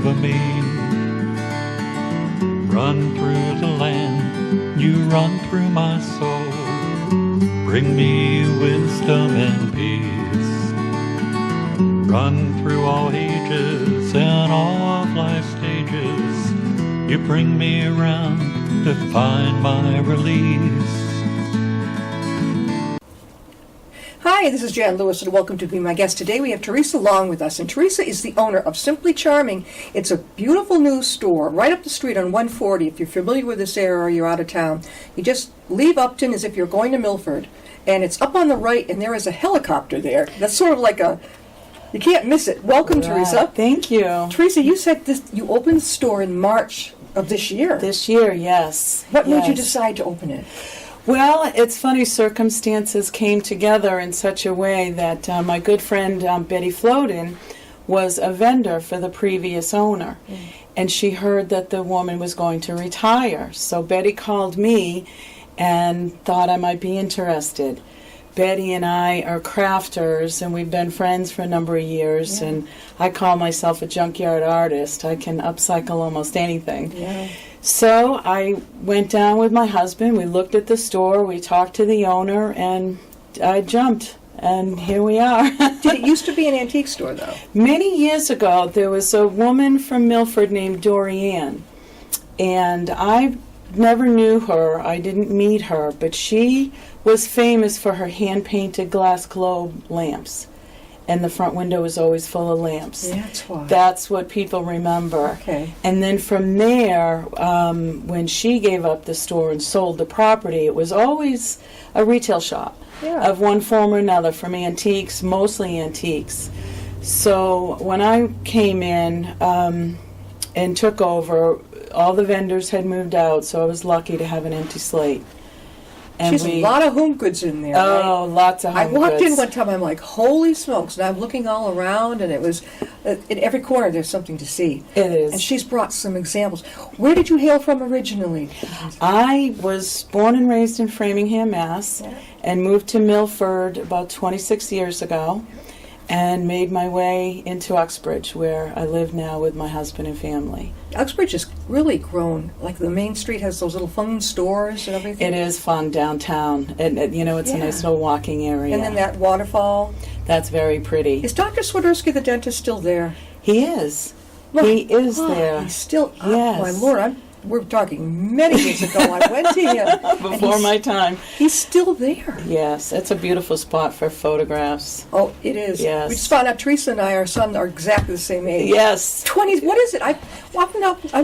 for me. Run through the land, you run through my soul. Bring me wisdom and peace. Run through all ages and all of life's stages. You bring me around to find my release. Hi, this is Jan Lewis, and welcome to Be My Guest. Today we have Theresa Long with us, and Theresa is the owner of Simply Charming. It's a beautiful new store right up the street on 140. If you're familiar with this area or you're out of town, you just leave Upton as if you're going to Milford, and it's up on the right, and there is a helicopter there. That's sort of like a, you can't miss it. Welcome, Theresa. Thank you. Theresa, you said you opened the store in March of this year. This year, yes. What made you decide to open it? Well, it's funny, circumstances came together in such a way that my good friend Betty Floden was a vendor for the previous owner, and she heard that the woman was going to retire. So Betty called me and thought I might be interested. Betty and I are crafters, and we've been friends for a number of years, and I call myself a junkyard artist. I can upcycle almost anything. Yeah. So I went down with my husband, we looked at the store, we talked to the owner, and I jumped, and here we are. Did it used to be an antique store, though? Many years ago, there was a woman from Milford named Dorianne, and I never knew her, I didn't meet her, but she was famous for her hand-painted glass globe lamps. And the front window was always full of lamps. That's why. That's what people remember. Okay. And then from there, when she gave up the store and sold the property, it was always a retail shop of one form or another, from antiques, mostly antiques. So when I came in and took over, all the vendors had moved out, so I was lucky to have an empty slate. And She's a lot of Homegoods in there. Oh, right? Lots of Homegoods. I walked in one time, I'm like, holy smokes, and I'm looking all around, and it was, in every corner there's something to see. It is. And she's brought some examples. Where did you hail from originally? I was born and raised in Framingham, Mass, and moved to Milford about 26 years ago, and made my way into Uxbridge, where I live now with my husband and family. Uxbridge has really grown. Like the main street has those little fun stores and everything. It is fun downtown, and you know, it's a nice little walking area. And then that waterfall. That's very pretty. Is Dr. Swiderski, the dentist, still there? He is. Look, he is there. He's still. Yes. Oh, my Lord, we're talking many years ago. I went to him before my time. He's still there. Yes, it's a beautiful spot for photographs. Oh, it is. Yes. We just found out Theresa and I, our son, are exactly the same age. Yes. 20. What is it? I'm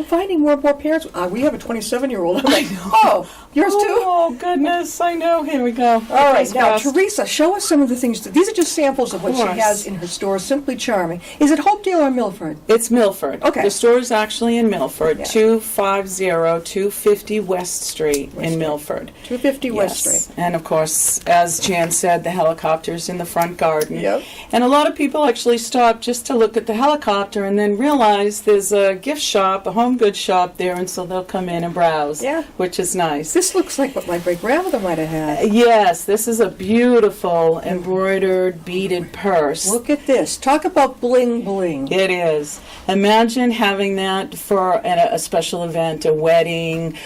finding more and more parents. We have a 27-year-old. I'm like, oh, yours too? Oh, goodness, I know. Here we go. All right, now, Theresa, show us some of the things. These are just samples of what she has in her store, Simply Charming. Is it Hopedale or Milford? It's Milford. Okay. The store is actually in Milford, 250 West Street in Milford. 250 West Street. And, of course, as Jan said, the helicopter's in the front garden. Yep. And a lot of people actually stop just to look at the helicopter and then realize there's a gift shop, a home goods shop there, and so they'll come in and browse, which is nice. This looks like what my great-grandmother might have had. Yes, this is a beautiful embroidered beaded purse. Look at this. Talk about bling bling. It is. Imagine having that for a special event, a wedding.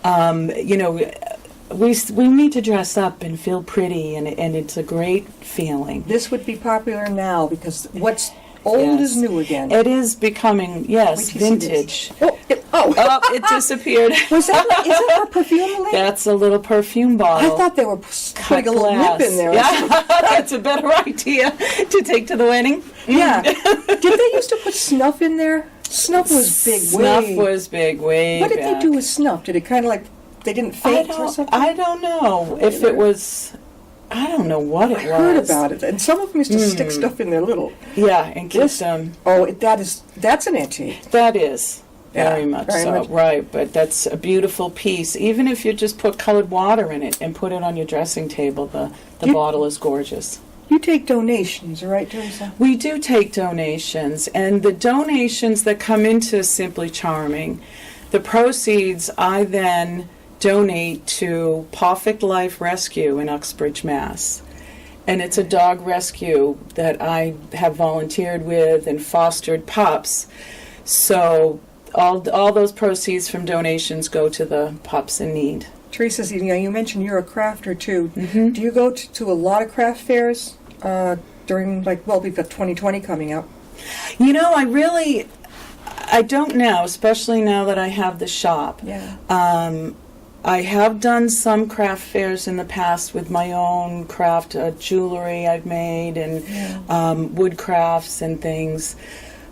You know, we need to dress up and feel pretty, and it's a great feeling. This would be popular now because what's old is new again. It is becoming, vintage. It disappeared. Is that her perfume? That's a little perfume bottle. I thought they were putting a little lip in there. Yeah, that's a better idea to take to the wedding. Yeah. Did they used to put snuff in there? Snuff was big. Snuff was big, way What did back. they do with snuff? Did it kind of like, they didn't faint or something? I don't know if it was... I don't know what it was. I heard about it, and some of them used to stick stuff in their little... Yeah, and keep them... Oh, that's an antique. That is. Very much so, right. But that's a beautiful piece. Even if you just put colored water in it and put it on your dressing table, the bottle is gorgeous. You take donations, right, Theresa? We do take donations, and the donations that come into Simply Charming, the proceeds I then donate to Perfect Life Rescue in Uxbridge, Mass. And it's a dog rescue that I have volunteered with and fostered pups So all those proceeds from donations go to the pups in need. Theresa, you mentioned you're a crafter too. Mm-hmm. Do you go to a lot of craft fairs during, we've got 2020 coming up? I don't now, especially now that I have the shop. Yeah. I have done some craft fairs in the past with my own craft jewelry I've made and wood crafts and things.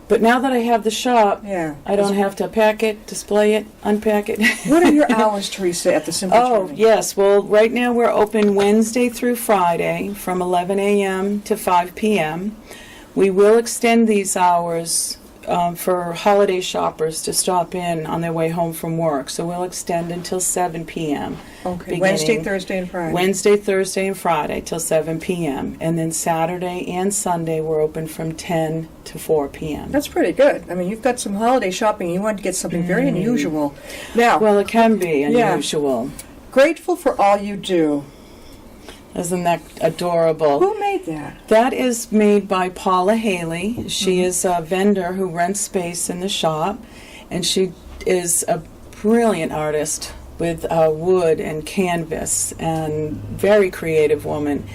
But now that I have the shop, I don't have to pack it, display it, unpack it. What are your hours, Theresa, at the Simply Charming? Yes. Well, right now we're open Wednesday through Friday from 11 a.m. to 5 p.m. We will extend these hours for holiday shoppers to stop in on their way home from work. So we'll extend until 7 p.m. Okay, Wednesday, Thursday, and Friday. Wednesday, Thursday, and Friday till 7 p.m. And then Saturday and Sunday we're open from 10 to 4 p.m. That's pretty good. I mean, you've got some holiday shopping. You want to get something very unusual. Now, well, it can be unusual. Grateful for all you do. Isn't that adorable? Who made that? That is made by Paula Haley. She is a vendor who rents space in the shop, and she is a brilliant artist with wood and canvas, and very creative woman.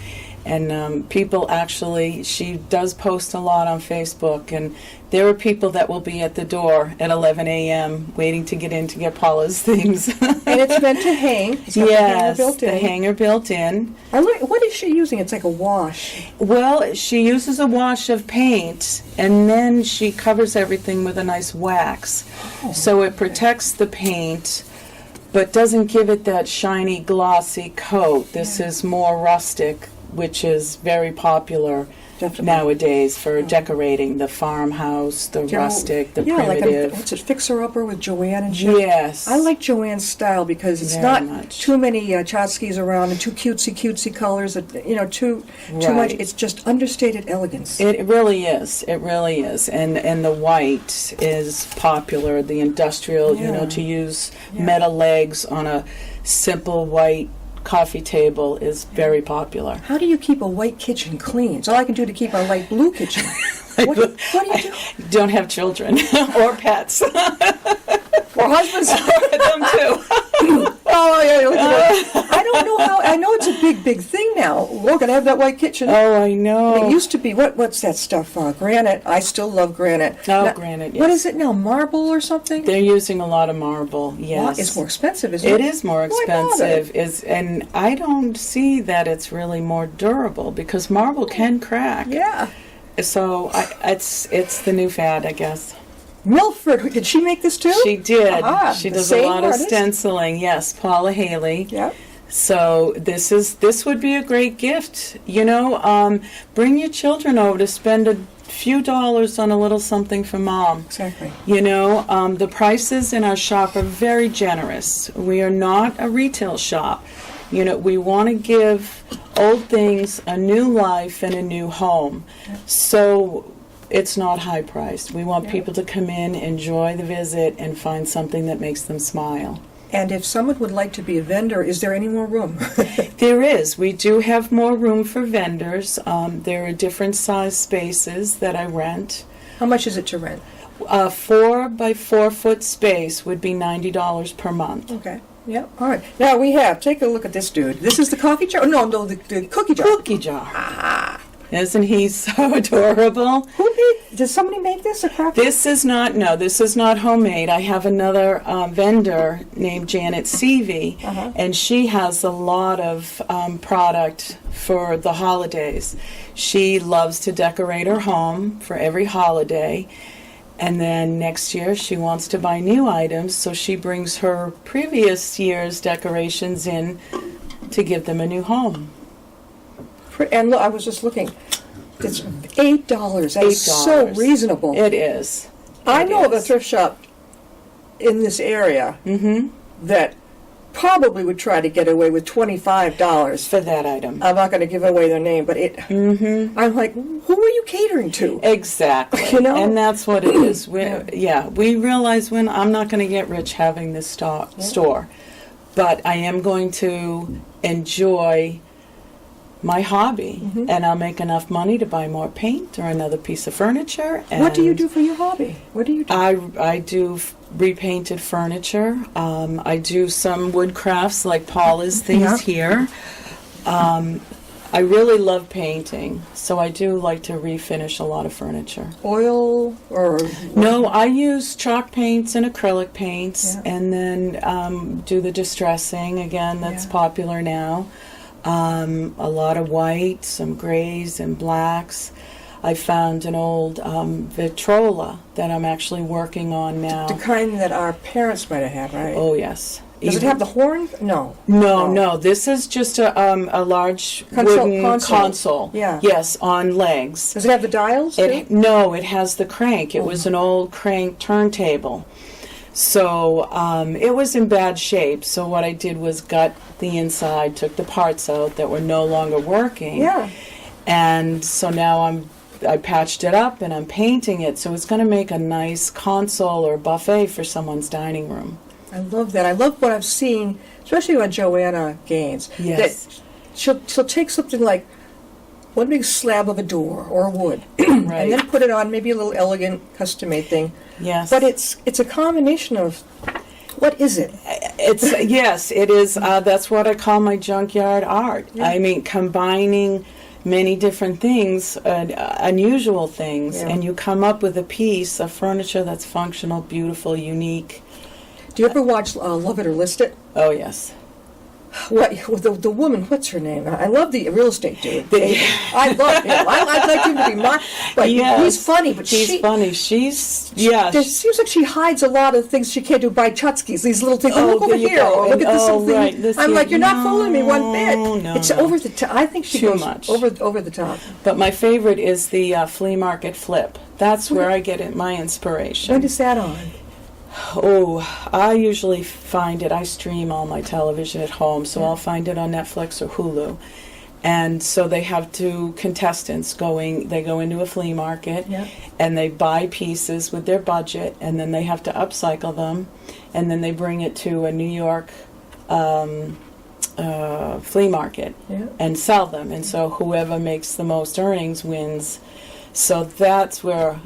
And people actually, she does post a lot on Facebook, and there are people that will be at the door at 11 a.m. waiting to get in to get Paula's things. And it's meant to hang. It's got Yes, the hanger built in. the hanger built in. What is she using? It's like a wash. Well, she uses a wash of paint, and then she covers everything with a nice wax. So it protects the paint, but doesn't give it that shiny, glossy coat. This is more rustic, which is very popular nowadays for decorating the farmhouse, the rustic, the primitive. Like what's it, Fixer Upper with Joanne and shit? Yes. I like Joanne's style because it's Very not much. too many tchotchkes around and too cutesy colors. Too much. It's just understated elegance. It really is. It really is. And the white is popular. The industrial, to use metal legs on a simple white coffee table is very popular. How do you keep a white kitchen clean? It's all I can do to keep a light blue kitchen. What do you do? Don't have children or pets. Or husbands. Them too. Oh, yeah. I don't know how. I know it's a big thing now. We're going to have that white kitchen. Oh, I know. It used to be, what's that stuff? Granite. I still love granite. Oh, granite, yes. What is it now? Marble or something? They're using a lot of marble, yes. Well, it's more expensive, isn't it? It is more expensive. And I don't see that it's really more durable because marble can crack. Yeah. So it's the new fad, I guess. Milford, did she make this too? She did. Aha, she does a lot of stenciling. Yes, Paula Haley. Yeah. So this would be a great gift. Bring your children over to spend a few dollars on a little something for mom. Exactly. The prices in our shop are very generous. We are not a retail shop. We want to give old things a new life and a new home. So it's not high priced. We want people to come in, enjoy the visit, and find something that makes them smile. And if someone would like to be a vendor, is there any more room? There is. We do have more room for vendors. There are different size spaces that I rent. How much is it to rent? A 4 by 4 foot space would be $90 per month. Okay. Yeah. All right. Now take a look at this dude. This is the coffee jar? No, the cookie jar. Cookie jar. Ah. Isn't he so adorable? Did somebody make this? This is not homemade. I have another vendor named Janet Seavey, and she has a lot of product for the holidays. She loves to decorate her home for every holiday. And then next year she wants to buy new items, so she brings her previous year's decorations in to give them a new home. And look, I was just looking. It's $8. That's so reasonable. It is. I know of a thrift shop in this area that probably would try to get away with $25 for that item. I'm not going to give away their name, but I'm like, who are you catering to? Exactly. And that's what it is. We realize when I'm not going to get rich having this store, but I am going to enjoy my hobby, and I'll make enough money to buy more paint or another piece of furniture. And What do you do for your hobby? What do you do? I do repainted furniture. I do some wood crafts like Paula's things here. I really love painting, so I do like to refinish a lot of furniture. Oil or... No, I use chalk paints and acrylic paints, and then do the distressing. Again, that's popular now. A lot of white, some grays and blacks. I found an old Vitrola that I'm actually working on now. The kind that our parents might have had, right? Oh, yes. Does it have the horn? No. No. This is just a large wooden console. Yeah. Yes, on legs. Does it have the dials, too? No, it has the crank. It was an old crank turntable. So it was in bad shape. So what I did was gut the inside, took the parts out that were no longer working. Yeah. And so now I patched it up and I'm painting it. So it's going to make a nice console or buffet for someone's dining room. I love that. I love what I've seen, especially on Joanna Gaines. Yes. That she'll take something like one big slab of a door or a wood, Right. and then put it on maybe a little elegant custom-made thing. Yes. But it's a combination of, what is it? Yes, it is. That's what I call my junkyard art. Yeah. I mean, combining many different things, unusual things, and you come up with a piece of furniture that's functional, beautiful, unique. Do you ever watch Love It or List It? Oh, yes. What the woman? What's her name? I love the real estate dude. I love him. I'd like him to be mine. But he's funny. But she's funny. She's It seems like she hides a lot of things she can't do by Chutsky's. These little things. Look over here. Or look at this little thing. Right. I'm like, you're not fooling me one bit. No, it's over the top. I think she Too goes much. over the top. But my favorite is the flea market flip. That's where I get my inspiration. When is that on? Oh, I usually find it, I stream all my television at home, so I'll find it on Netflix or Hulu. And so they have two contestants they go into a flea market, and they buy pieces with their budget, and then they have to upcycle them, and then they bring it to a New York flea market and sell them. And so whoever makes the most earnings wins. So that's where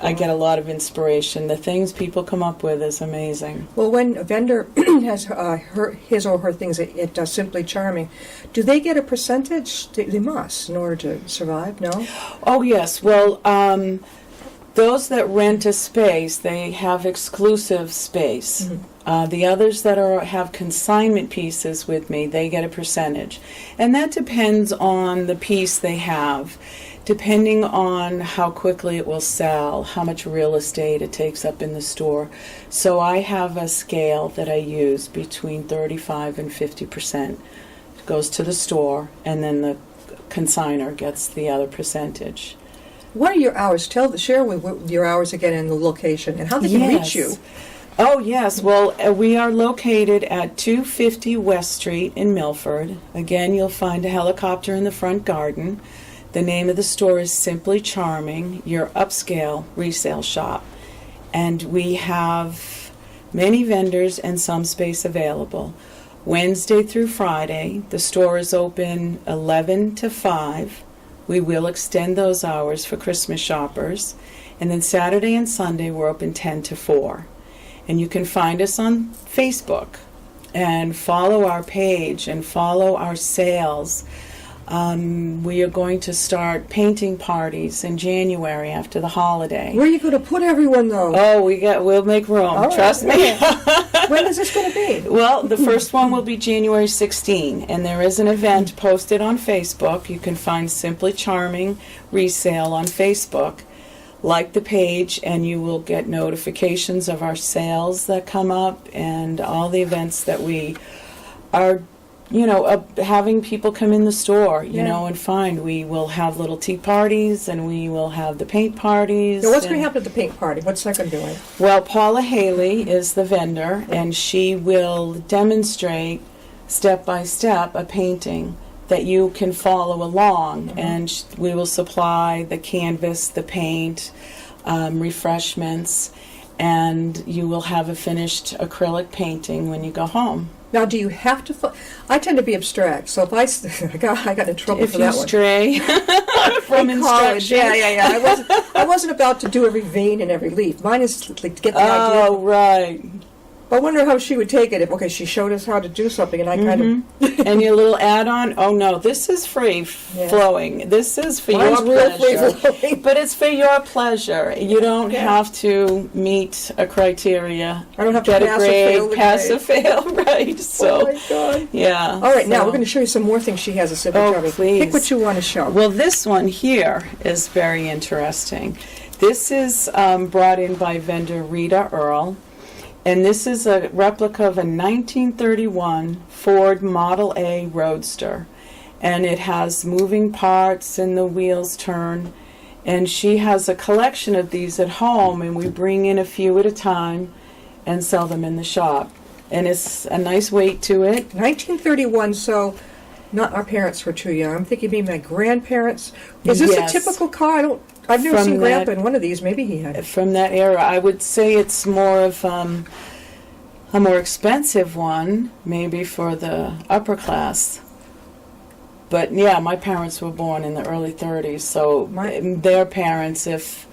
I get a lot of inspiration. The things people come up with is amazing. Well, when a vendor has his or her things at Simply Charming, do they get a percentage? They must in order to survive, no? Oh, yes. Well, those that rent a space, they have exclusive space. The others that have consignment pieces with me, they get a percentage. And that depends on the piece they have. Depending on how quickly it will sell, how much real estate it takes up in the store. So I have a scale that I use between 35 and 50%. It goes to the store, and then the consignor gets the other percentage. What are your hours? Share with your hours again and the location and how they can reach you. Oh, yes. Well, we are located at 250 West Street in Milford. Again, you'll find a helicopter in the front garden. The name of the store is Simply Charming, your upscale resale shop. And we have many vendors and some space available. Wednesday through Friday, the store is open 11 to 5. We will extend those hours for Christmas shoppers. And then Saturday and Sunday, we're open 10 to 4. And you can find us on Facebook and follow our page and follow our sales. We are going to start painting parties in January after the holiday. Where are you going to put everyone, though? Oh, we'll make room. All right. Trust me. When is this going to be? Well, the first one will be January 16, and there is an event posted on Facebook. You can find Simply Charming Resale on Facebook. Like the page, and you will get notifications of our sales that come up and all the events that we are having people come in the store, and find. We will have little tea parties, and we will have the paint parties. Now, what's going to happen at the paint party? What's that going to do? Well, Paula Haley is the vendor, and she will demonstrate step by step a painting that you can follow along, and we will supply the canvas, the paint, refreshments, and you will have a finished acrylic painting when you go home. Now, do you have to? I tend to be abstract, so if I got in trouble If for you that one. stray from In college, instruction. yeah. I wasn't about to do every vein and every leaf. Mine is like to get the idea. Oh, right. I wonder how she would take it if, okay, she showed us how to do something, and I kind of... And your little add-on, oh no, this is free flowing. This is for Mine's your real pleasure. free-flowing. But it's for your pleasure. You don't have to meet a criteria. I don't have to get pass a or fail grade, the pass grade. or fail, right? So, Oh, my God. yeah. All right, now so- we're going to show you some more things she has at Simply Oh, Charming. please. Pick what you want to show. Well, this one here is very interesting. This is brought in by vendor Rita Earl. And this is a replica of a 1931 Ford Model A Roadster. And it has moving parts and the wheels turn. And she has a collection of these at home, and we bring in a few at a time and sell them in the shop. And it's a nice weight to it. 1931, so not our parents were too young. I'm thinking maybe my grandparents. Is this Yes. a typical car? I've never From seen Grandpa that- in one of these. Maybe he had. From that era, I would say it's more of a more expensive one, maybe for the upper class. But yeah, my parents were born in the early 30s, so their parents, if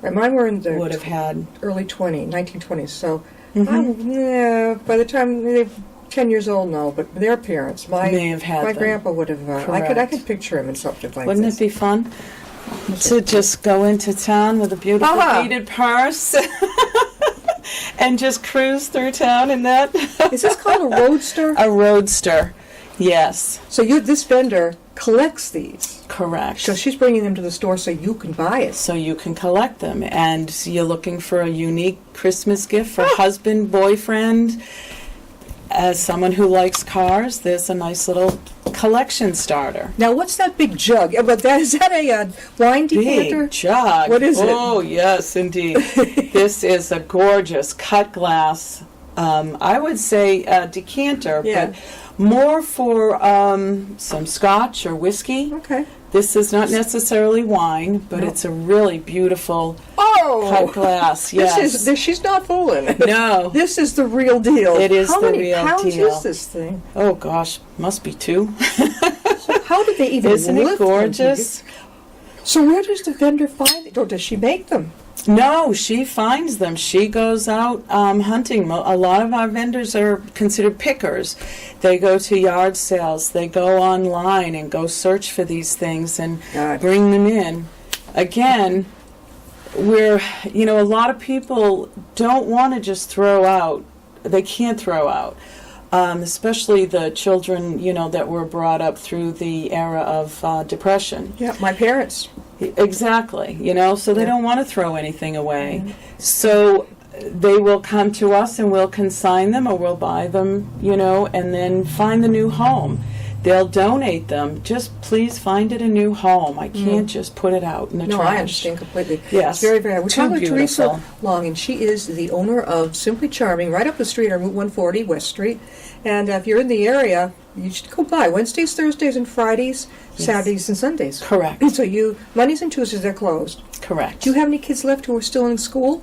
Right, mine were in the would have had. early 1920s. So yeah, by the time they're 10 years old now, but their parents, May have had my them. grandpa would have. I Correct. could picture him in something like Wouldn't this. it be fun to just go into town with a beautiful beaded purse and just cruise through town in that? Is this called a Roadster? A Roadster, yes, So this vendor collects these. correct. So she's bringing them to the store so you can buy it. So you can collect them, and you're looking for a unique Christmas gift for husband, boyfriend. As someone who likes cars, there's a nice little collection starter. Now, what's that big jug? But is that a wine decanter? Big jug. What is it? Oh, yes, indeed. This is a gorgeous cut glass, I would say a decanter, Yeah. but more for some scotch or whiskey. Okay. This is not necessarily wine, but No. it's a really beautiful Oh! cut glass. Yes. She's not fooling. No. This is the real deal. It is How the many real pounds deal. is this thing? Oh gosh, must be 2. How did they even Isn't it lift them? gorgeous? So where does the vendor find it? Or does she make them? No, she finds them. She goes out hunting. A lot of our vendors are considered pickers. They go to yard sales. They go online and go search for these things and God. bring them in. Again, a lot of people don't want to just throw out. They can't throw out. Especially the children, that were brought up through the era of depression. Yeah, my parents. Exactly, so they Yeah. don't want to throw anything away. So they will come to us and we'll consign them or we'll buy them, and then find the new home. They'll donate them. Just please find it a new home. I can't just put it out in the No, trash. I understand completely. Yes. It's very, very. We're Too talking to Theresa beautiful. Long, and she is the owner of Simply Charming, right up the street on Route 140, West Street. And if you're in the area, you should go by Wednesdays, Thursdays, and Fridays, Yes. Saturdays, and Sundays. Correct. So Mondays and Tuesdays, they're closed. Correct. Do you have any kids left who are still in school?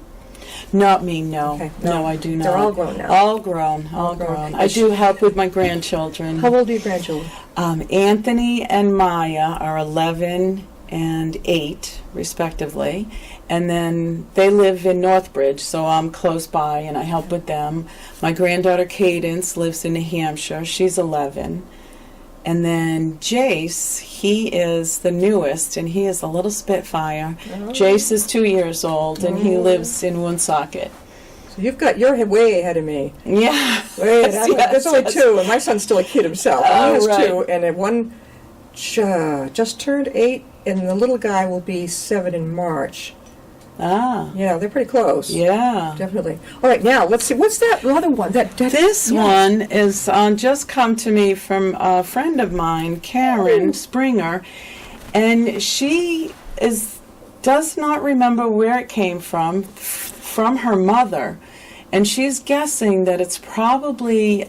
Not me, no. Okay. No, I do not. They're all grown now. All grown. All grown. Grown. I do help with my grandchildren. How old are your grandchildren? Anthony and Maya are 11 and 8, respectively. And then they live in Northbridge, so I'm close by and I help with them. My granddaughter Cadence lives in New Hampshire. She's 11. And then Jace, he is the newest, and he is a little Spitfire. Jace is 2 years old, and he lives in Woonsocket. So you're way ahead of me. Yeah. Way ahead. Yes, There's only yes. 2, and my son's still a kid himself. Oh, He has right. 2, and then one just turned 8, and the little guy will be 7 in March. Ah, Yeah, they're pretty close. yeah. Definitely. All right, now let's see. What's that other one? This yes. one is just come to me from a friend of mine, Karen Springer, and she does not remember where it came from her mother, and she's guessing that it's probably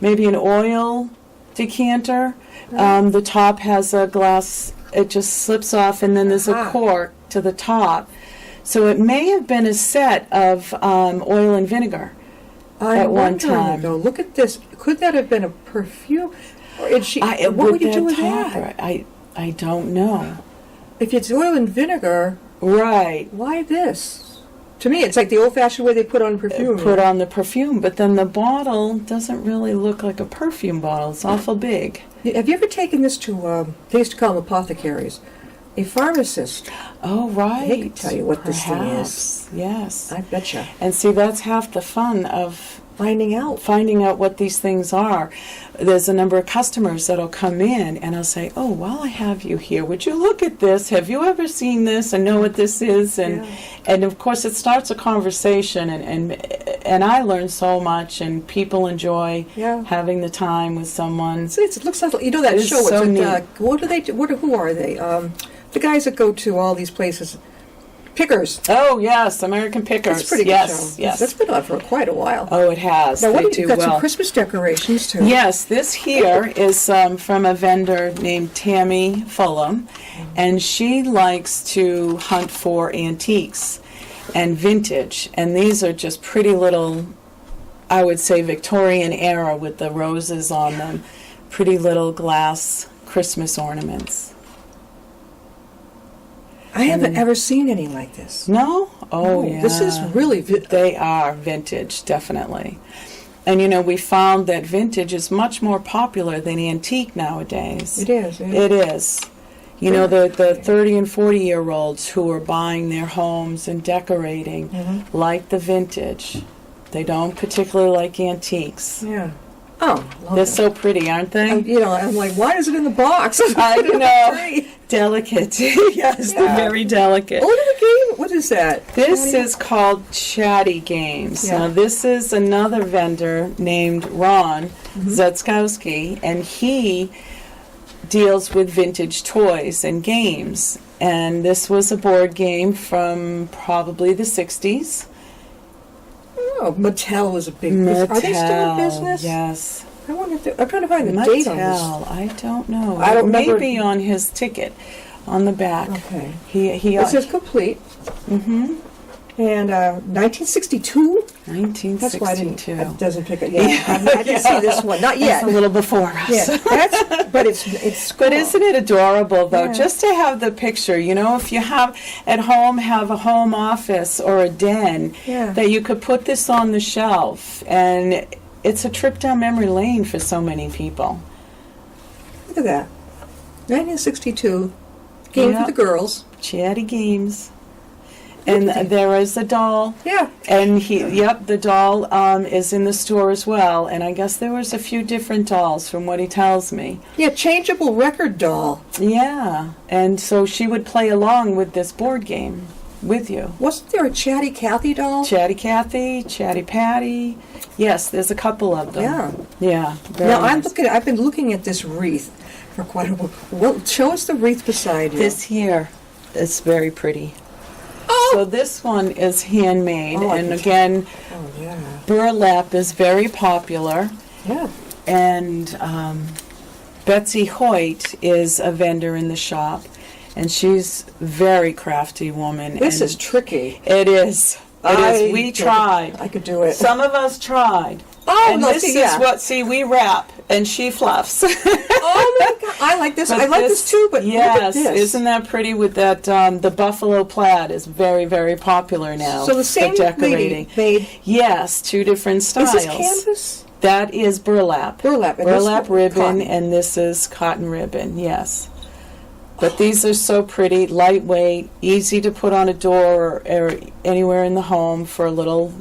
maybe an oil decanter. The top has a glass, it just slips off, and then there's a Aha. cork to the top. So it may have been a set of oil and vinegar at one wondering, time. though, look at this. Could that have been a perfume? Or is she, what would you do with that? I don't know. If it's oil and vinegar, Right. why this? To me, it's like the old-fashioned way they put on perfume. Put on the perfume, but then the bottle doesn't really look like a perfume bottle. It's awful big. Have you ever taken this to, they used to call them apothecaries, a pharmacist? Oh, right. They can tell you what this thing is. Perhaps. Yes. I betcha. And see, that's half the fun of Finding out. what these things are. There's a number of customers that'll come in and I'll say, oh, while I have you here, would you look at this? Have you ever seen this and know what this is? And of course it starts a conversation and I learn so much and people enjoy having the time with someone. It looks like, you know that show, so what's neat. what do they do? Who are they? The guys that go to all these places. Pickers. Oh, yes, American Pickers. That's a pretty good yes, show. Yes. That's been on for quite a while. Oh, it has. Now, They you've do got well. some Christmas decorations, too. Yes, this here is from a vendor named Tammy Fulham, and she likes to hunt for antiques and vintage, and these are just pretty little, I would say Victorian era with the roses on them, pretty little glass Christmas ornaments. I haven't ever seen any like this. No? Oh, No, yeah. this is really... They are vintage, definitely. And, you know, we found that vintage is much more popular than antique nowadays. It is. It is. You know, the 30 and 40-year-olds who are buying their homes and decorating like the vintage. They don't particularly like antiques. Yeah. Oh, They're so pretty, aren't they? I'm like, why is it in the box? I know. Pretty. Delicate. Yes, they're very delicate. What is that? This is called Chatty Games. Yeah. Now, this is another vendor named Ron Zetzkowski, and he deals with vintage toys and games. And this was a board game from probably the 60s. Oh, Mattel was a big business. Are they still in business? Yes. I wonder if I'm trying to find the date on this. Mattel, I don't know. I don't remember. Maybe on his ticket, on the back. Okay. He This is complete. Mm-hmm. And 1962? 1962. That's why it doesn't pick it. Yeah, I didn't see this one. Not yet. It's a little before us. Yeah, but it's cool. But isn't it adorable, though, Yeah. just to have the picture, you know, if you have at home, have a home office or a den, Yeah. that you could put this on the shelf, and it's a trip down memory lane for so many people. Look at that. 1962. Game Yeah. for the girls. Chatty Games. And there is a doll. Yeah. And the doll is in the store as well. And I guess there was a few different dolls from what he tells me. Yeah, changeable record doll. Yeah. And so she would play along with this board game with you. Wasn't there a Chatty Cathy doll? Chatty Cathy, Chatty Patty. Yes, there's a couple of them. Yeah. Yeah. Very Now nice. I've been looking at this wreath for quite a while. Well, show us the wreath beside you. This here is very pretty. Oh! So this one is handmade, Oh, I and can again, Oh, yeah. burlap is very popular. Yeah. And Betsy Hoyt is a vendor in the shop, and she's a very crafty woman. This and is tricky. It is. We tried. I could do it. Some of us tried. Oh, and no, this see, is yeah. what, see, we wrap, and she fluffs. Oh my God, I like this. But I like this too. But yes, look at this. isn't that pretty? With that, the buffalo plaid is very, very popular now. So the same for decorating. lady made. Yes, two different styles. Is this canvas? That is burlap. Burlap. And Burlap this ribbon, cotton. and this is cotton ribbon. Yes. But these are so pretty, lightweight, easy to put on a door or anywhere in the home for a little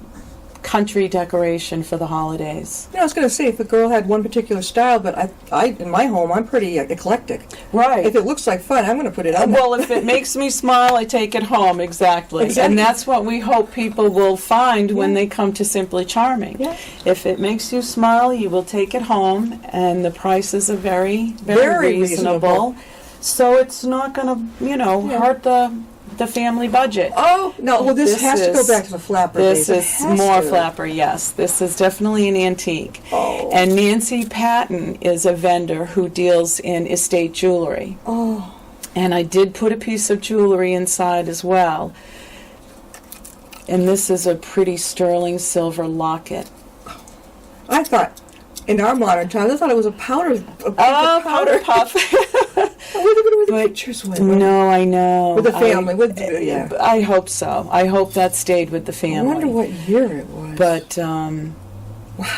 country decoration for the holidays. You know, I was going to say if a girl had one particular style, but I in my home I'm pretty eclectic. Right. If it looks like fun, I'm going to put it on. there. Well, if it makes me smile, I take it home. Exactly. Exactly. And that's what we hope people will find when they come to Simply Charming. Yeah. If it makes you smile, you will take it home, and the prices are very, very, Very reasonable. So it's not going to, hurt the family budget. Oh no! Well, this has to go is- back to the flapper This days. It is has more to. flapper, yes. This is definitely an antique. Oh. And Nancy Patton is a vendor who deals in estate jewelry. Oh. And I did put a piece of jewelry inside as well. And this is a pretty sterling silver locket. I thought, in our modern times, I thought it was a powder. Powder puff. Where the pictures went? No, I know. With the family, yeah. I hope so. I hope that stayed with the family. I wonder what year it was. But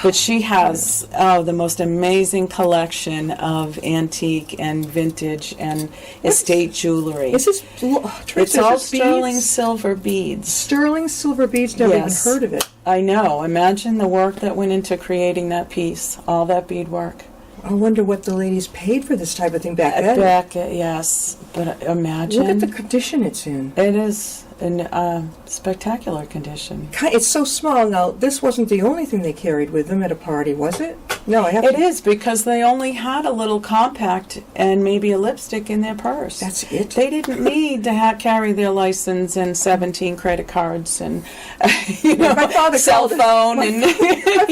but she has the most amazing collection of antique and vintage and estate jewelry. Is this? It's all sterling silver beads. Sterling silver beads. Never even heard of it. I know. Imagine the work that went into creating that piece. All that beadwork. I wonder what the ladies paid for this type of thing back then. Yes, but imagine. Look at the condition it's in. It is in spectacular condition. It's so small. Now, this wasn't the only thing they carried with them at a party, was it? No, It is, because they only had a little compact and maybe a lipstick in their purse. That's it? They didn't need to carry their license and 17 credit cards and cell phone. My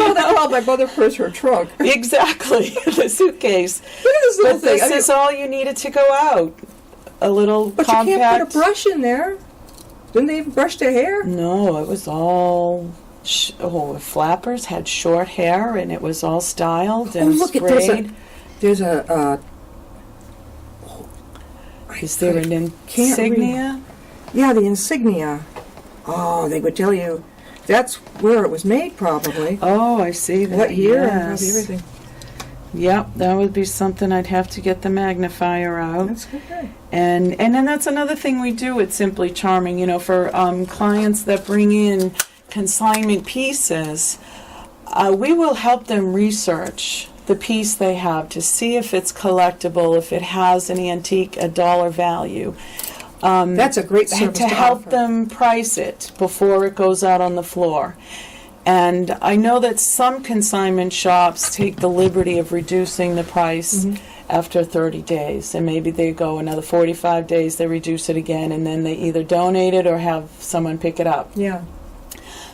father called my mother purse her trunk. Exactly, the suitcase. Look at this little thing. This is all you needed to go out. A little compact. But you can't put a brush in there. Didn't they even brush their hair? No, it was all... flappers had short hair, and it was all styled and sprayed. There's a is there an insignia? Yeah, the insignia. Oh, they would tell you that's where it was made, probably. Oh, I see that. What year and yes. everything. Yep, that would be something I'd have to get the magnifier out. That's good. And then that's another thing we do at Simply Charming, for clients that bring in consignment pieces, we will help them research the piece they have to see if it's collectible, if it has an antique, a dollar value. That's a great service to help them price it before it goes out on the floor. And I know that some consignment shops take the liberty of reducing the price after 30 days. And maybe they go another 45 days, they reduce it again, and then they either donate it or have someone pick it up. Yeah.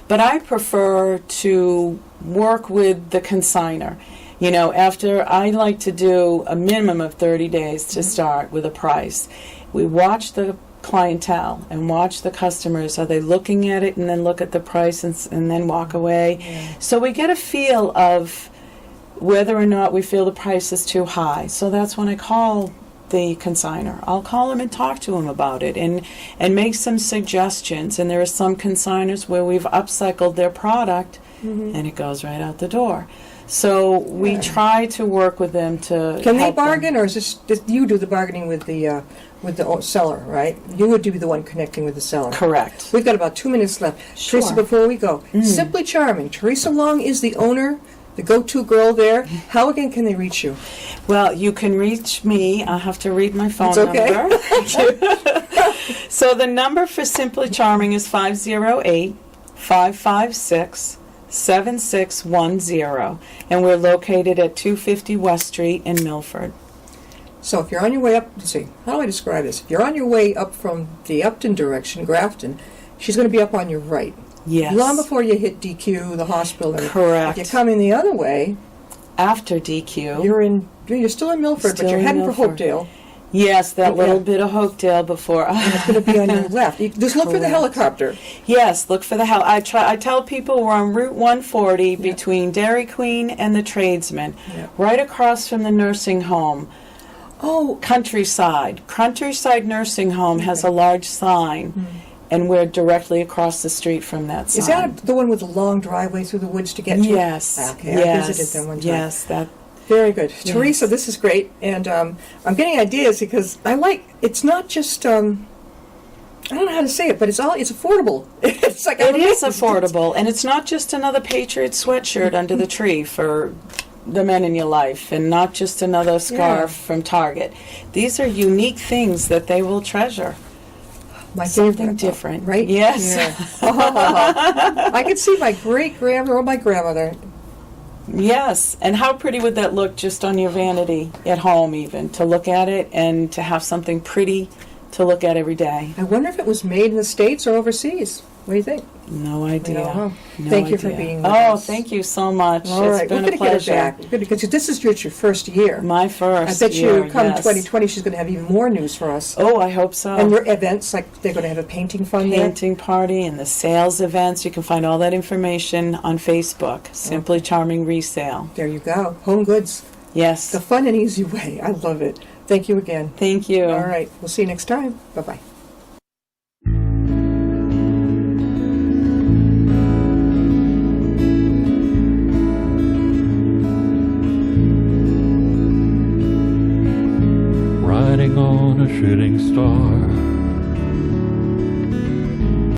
But I prefer to work with the consignor. After I like to do a minimum of 30 days to start with a price. We watch the clientele and watch the customers. Are they looking at it and then look at the price and then walk away? Yeah. So we get a feel of whether or not we feel the price is too high. So that's when I call the consignor. I'll call him and talk to him about it and make some suggestions. And there are some consignors where we've upcycled their product and it goes right out the door. So we try to work with them to. Can they bargain, or is this you do the bargaining with the seller, right? You would be the one connecting with the seller. Correct. We've got about 2 minutes left. Sure. Theresa, before we go, Simply Charming. Theresa Long is the owner, the go-to girl there. How again can they reach you? Well, you can reach me. I'll have to read my phone number. So the number for Simply Charming is 508-556-7610, and we're located at 250 West Street in Milford. So if you're on your way up, let's see, how do I describe this? If you're on your way up from the Upton direction, Grafton, she's going to be up on your right. Yes. Long before you hit DQ, the hospital. Correct. If you're coming the other way, after DQ, you're still in Milford, but you're heading for Hopedale. Yes, that little bit of Hopedale before. And it's going to be on your left. Just look for the helicopter. Yes, look for the I tell people we're on Route 140 between Dairy Queen and the Tradesman, right across from the nursing home. Oh, Countryside Nursing Home has a large sign, and we're directly across the street from that sign. Is that the one with the long driveway through the woods to get to? Yes. Okay, yes. I visited them one time. Yes, that. Very good. Yes. Theresa, this is great, and I'm getting ideas because it's not just, I don't know how to say it, but it's affordable. It's like it is affordable, and it's not just another Patriot sweatshirt under the tree for the men in your life, and not just another scarf from Target. These are unique things that they will treasure. Something different, right? Yes. Yeah. I could see my great-grandmother or my grandmother. Yes, and how pretty would that look just on your vanity at home, even to look at it and to have something pretty to look at every day. I wonder if it was made in the States or overseas. What do you think? No idea. You know, No thank you for idea. being with Oh, us. thank you so much. All It's right, been we're a going to get her pleasure. back. Because this is your first year. My first I bet year, you come yes. 2020 she's going to have even more news for us. Oh, I hope so. And your events, like they're going to have a painting fun there. Painting party and the sales events. You can find all that information on Facebook. Simply Charming Resale. There you go. Home Goods. Yes. The fun and easy way. I love it. Thank you again. Thank you. All right. We'll see you next time. Bye-bye. Riding on a shooting star,